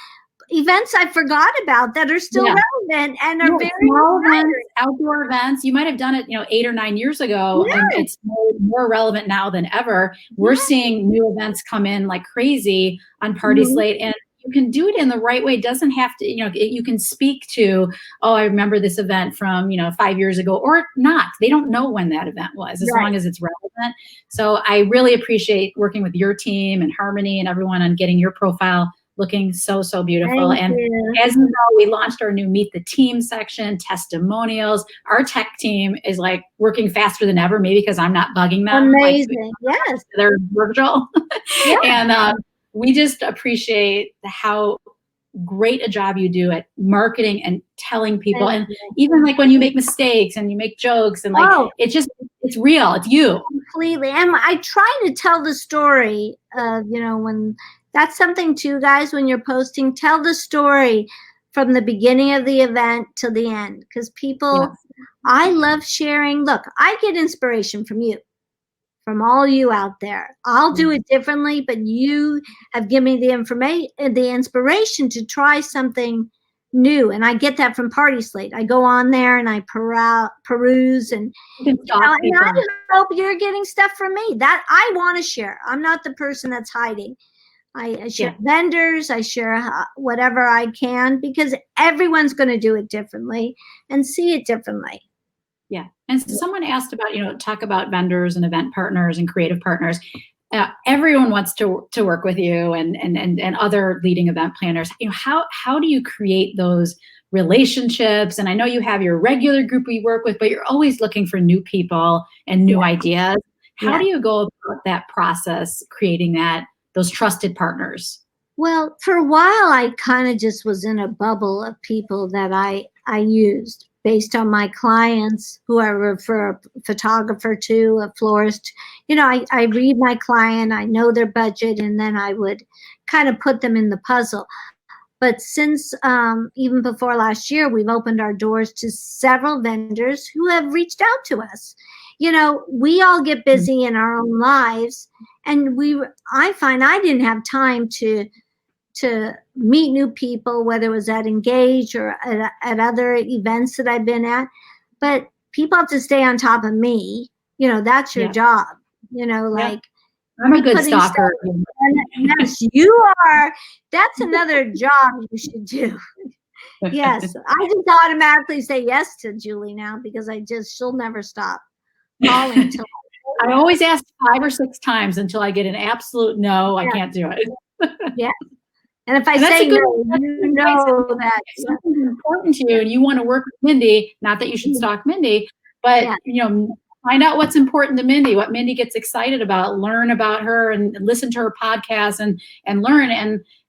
events I forgot about that are still relevant and are very events, outdoor events. You might have done it, 8 or 9 years ago, and it's more relevant now than ever. We're seeing new events come in like crazy on Party Slate, and you can do it in the right way. It doesn't have to, you can speak to, oh, I remember this event from, 5 years ago, or not. They don't know when that event was, as long as it's relevant. So I really appreciate working with your team and Harmony and everyone on getting your profile looking so, so beautiful. Thank you. As you know, we launched our new Meet the Team section, testimonials. Our tech team is like working faster than ever, maybe because I'm not bugging them. Amazing. Yes. They're virtual. And we just appreciate how great a job you do at marketing and telling people. And even like when you make mistakes and you make jokes and it's real. It's you. Completely. And I try to tell the story of, when that's something too, guys, when you're posting, tell the story from the beginning of the event to the end. Because people, I love sharing. Look, I get inspiration from you. From all you out there. I'll do it differently, but you have given me the inspiration to try something new. And I get that from Party Slate. I go on there and I peruse and I hope you're getting stuff from me that I want to share. I'm not the person that's hiding. I share vendors, I share whatever I can, because everyone's going to do it differently and see it differently. Yeah. And someone asked about, talk about vendors and event partners and creative partners. Everyone wants to work with you and other leading event planners. How do you create those relationships? And I know you have your regular group we work with, but you're always looking for new people and new ideas. How do you go about that process, creating those trusted partners? Well, for a while, I kind of just was in a bubble of people that I used. based on my clients who I refer a photographer to, a florist. I read my client, I know their budget, and then I would kind of put them in the puzzle. But since even before last year, we've opened our doors to several vendors who have reached out to us. We all get busy in our own lives, and I find I didn't have time to meet new people, whether it was at Engage or at other events that I've been at. But people have to stay on top of me. That's your job. Like, I'm a good stalker. Yes, you are. That's another job you should do. Yes, I just automatically say yes to Julie now because she'll never stop calling. I always ask 5 or 6 times until I get an absolute no. I can't do it. Yeah. And if I say no, you know that something's important to you and you want to work with Mindy, not that you should stalk Mindy, but find out what's important to Mindy, what Mindy gets excited about, learn about her and listen to her podcast and learn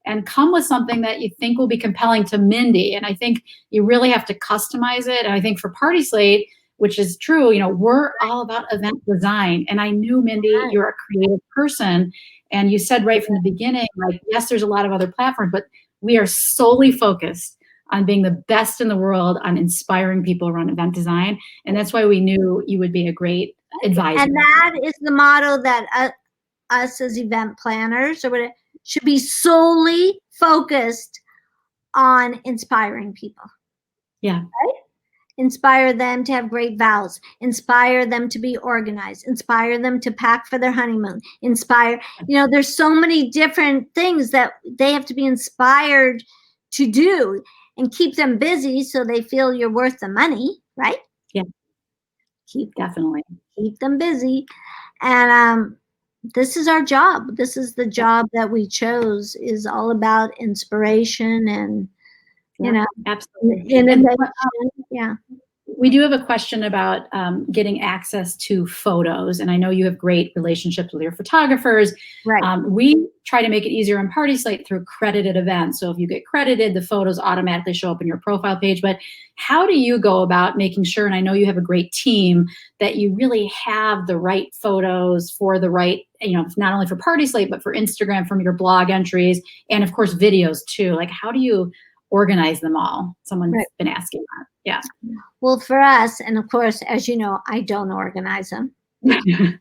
and come with something that you think will be compelling to Mindy. And I think you really have to customize it. And I think for Party Slate, which is true, we're all about event design. And I knew, Mindy, you're a creative person. And you said right from the beginning, like, yes, there's a lot of other platforms, but we are solely focused on being the best in the world on inspiring people around event design. And that's why we knew you would be a great advisor. And that is the motto that us as event planners should be solely focused on inspiring people. Yeah. Right? Inspire them to have great vows, inspire them to be organized, inspire them to pack for their honeymoon, there's so many different things that they have to be inspired to do and keep them busy so they feel you're worth the money, right? Yeah. Definitely. Keep them busy. And this is our job. This is the job that we chose, is all about inspiration and absolutely. innovation. We do have a question about getting access to photos, and I know you have great relationships with your photographers. Right. We try to make it easier on Party Slate through credited events. So if you get credited, the photos automatically show up in your profile page. But how do you go about making sure, and I know you have a great team, that you really have the right photos for the right, not only for Party Slate, but for Instagram, from your blog entries, and of course videos too. Like, how do you organize them all? Someone's been asking that. Yeah. Well, for us, and of course, as you know, I don't organize them.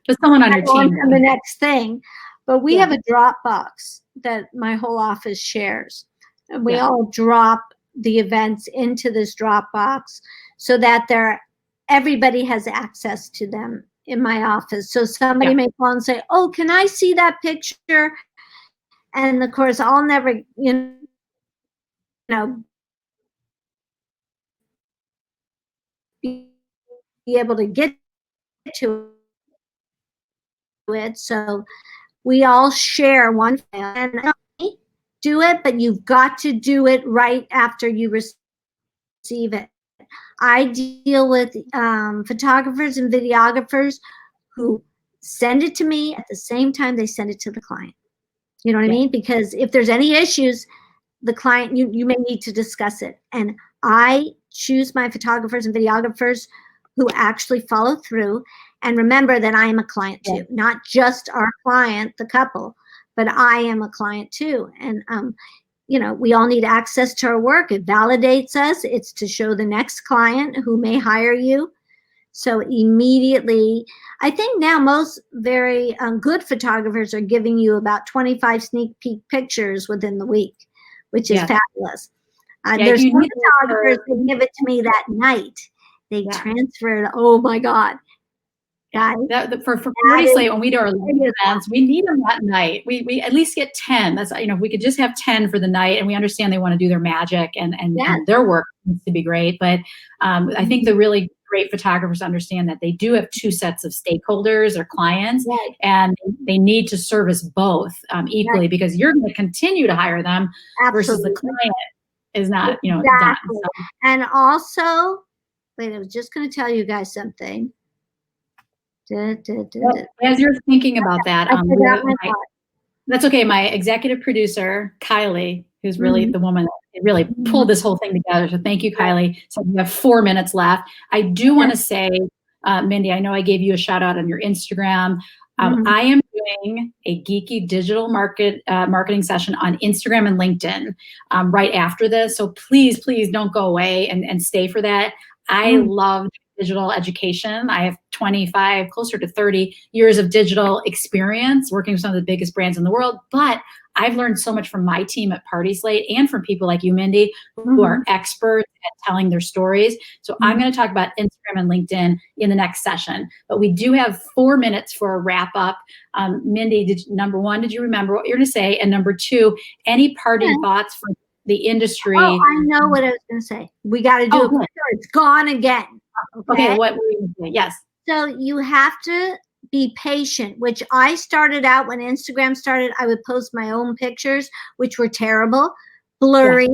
Just someone on your team. The next thing, but we have a Dropbox that my whole office shares, and we all drop the events into this Dropbox so that everybody has access to them in my office. So somebody may call and say, "Oh, can I see that picture?" And of course, I'll never, be able to get to it. So we all share one file, and do it, but you've got to do it right after you receive it. I deal with photographers and videographers who send it to me at the same time they send it to the client. You know what I mean? Because if there's any issues, the client, you may need to discuss it. And I choose my photographers and videographers who actually follow through. And remember that I am a client too, not just our client, the couple, but I am a client too. And, we all need access to our work. It validates us. It's to show the next client who may hire you. So immediately, I think now most very good photographers are giving you about 25 sneak peek pictures within the week, which is fabulous. There's some photographers that give it to me that night. They transfer it. Oh my God. For Party Slate, when we do our events, we need them that night. We at least get 10. That's, if we could just have 10 for the night, and we understand they want to do their magic and their work needs to be great. But I think the really great photographers understand that they do have 2 sets of stakeholders or clients, and they need to service both equally, because you're going to continue to hire them versus the client is not, done. So. And also, wait, I was just going to tell you guys something. As you're thinking about that, That's okay. My executive producer, Kylie, who's really the woman that really pulled this whole thing together. So thank you, Kylie. So we have 4 minutes left. I do want to say, Mindy, I know I gave you a shout out on your Instagram. I am doing a geeky digital marketing session on Instagram and LinkedIn right after this. So please don't go away and stay for that. I love digital education. I have 25, closer to 30 years of digital experience working with some of the biggest brands in the world. But I've learned so much from my team at PartySlate and from people like you, Mindy, who are experts at telling their stories. So I'm going to talk about Instagram and LinkedIn in the next session. But we do have 4 minutes for a wrap up. Mindy, number one, did you remember what you're going to say? And number two, any parting thoughts for the industry? Oh, I know what I was going to say. We got to do it quicker. It's gone again. Okay, what were you going to say? Yes. So you have to be patient, which I started out when Instagram started. I would post my own pictures, which were terrible, blurry.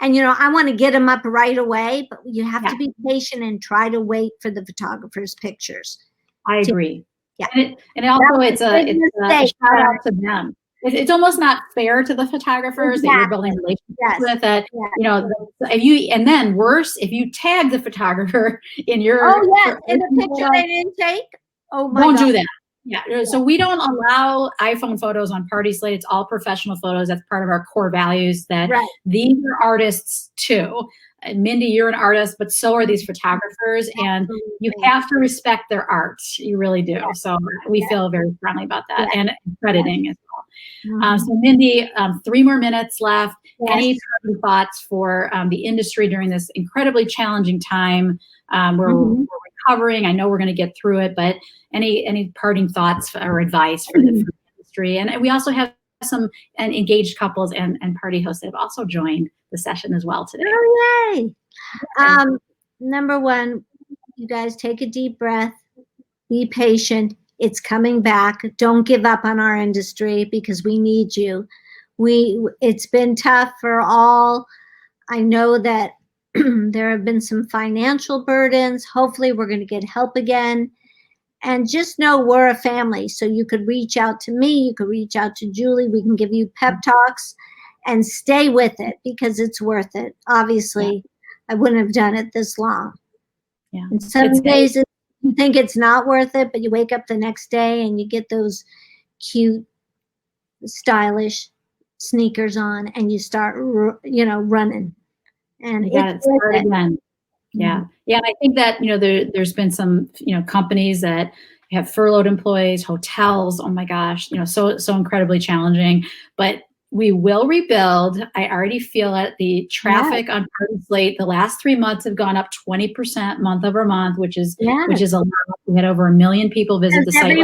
And, you know, I want to get them up right away, but you have to be patient and try to wait for the photographer's pictures. I agree. Yeah. And also it's a shout out to them. It's almost not fair to the photographers that you're building relationships with. That you know, and then worse, if you tag the photographer in your in the picture they didn't take. Oh my God. Don't do that. Yeah. So we don't allow iPhone photos on PartySlate. It's all professional photos. That's part of our core values. That these are artists too. Mindy, you're an artist, but so are these photographers, and you have to respect their art. You really do. So we feel very strongly about that, and crediting as well. So Mindy, 3 more minutes left. Any thoughts for the industry during this incredibly challenging time? We're recovering. I know we're going to get through it, but any parting thoughts or advice for the industry? And we also have some engaged couples and party hosts that have also joined the session as well today. Oh, yay. Number one, you guys take a deep breath, be patient. It's coming back. Don't give up on our industry because we need you. It's been tough for all. I know that there have been some financial burdens. Hopefully we're going to get help again. And just know we're a family. So you could reach out to me. You could reach out to Julie. We can give you pep talks and stay with it because it's worth it. Obviously, I wouldn't have done it this long. Yeah. And some days you think it's not worth it, but you wake up the next day and you get those cute, stylish sneakers on and you start, running. And you got to start again. Yeah. Yeah. And I think that, there's been some, companies that have furloughed employees, hotels. Oh my gosh, so incredibly challenging, but we will rebuild. I already feel it. The traffic on PartySlate, the last 3 months have gone up 20% month over month, which is a lot. We had over 1 million people visit the site.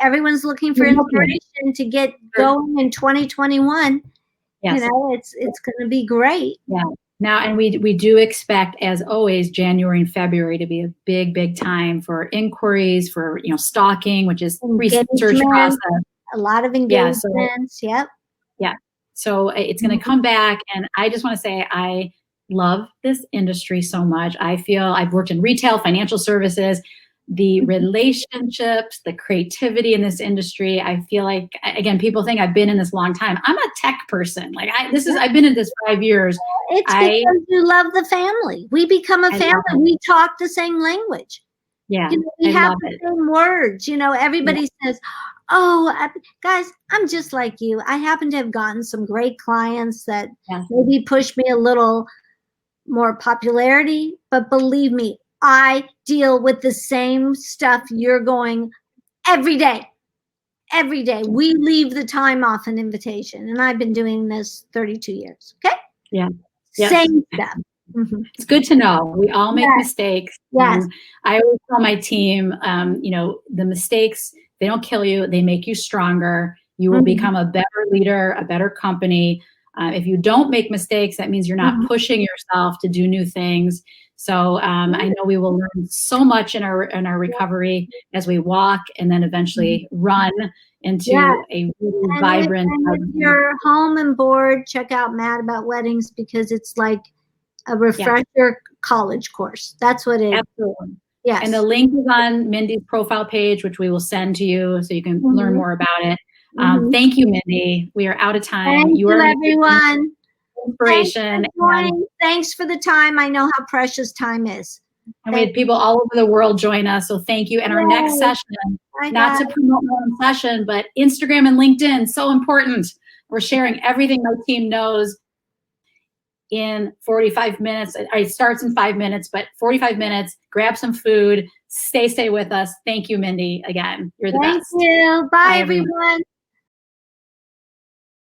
Everyone's looking for inspiration to get going in 2021. Yes. It's going to be great. Yeah. Now, and we do expect, as always, January and February to be a big time for inquiries, for stalking, which is research process. A lot of engagements. Yeah. So it's going to come back, and I just want to say I love this industry so much. I feel I've worked in retail, financial services, the relationships, the creativity in this industry. I feel like, again, people think I've been in this a long time. I'm a tech person. Like I've been in this 5 years. It's because you love the family. We become a family. We talk the same language. Yeah. We have the same words. Everybody says, guys, I'm just like you. I happen to have gotten some great clients that maybe push me a little more popularity, but believe me, I deal with the same stuff you're going every day. Every day. We leave the time off an invitation. And I've been doing this 32 years. Okay? Yeah. Same stuff. It's good to know. We all make mistakes. Yes. I always tell my team, the mistakes, they don't kill you. They make you stronger. You will become a better leader, a better company. If you don't make mistakes, that means you're not pushing yourself to do new things. So I know we will learn so much in our recovery as we walk and then eventually run into a really vibrant. And if you're home and bored, check out Mad About Weddings because it's like a refresher college course. That's what it is. Absolutely. Yes. And the link is on Mindy's profile page, which we will send to you so you can learn more about it. Thank you, Mindy. We are out of time. Thank you, are everyone. Inspiration. Thanks for the time. I know how precious time is. And we had people all over the world join us, so thank you. And our next session, not to promote my own session, but Instagram and LinkedIn, so important. We're sharing everything my team knows in 45 minutes. It starts in 5 minutes, but 45 minutes, grab some food, stay with us. Thank you, Mindy, again. You're the best. Thank you. Bye, everyone.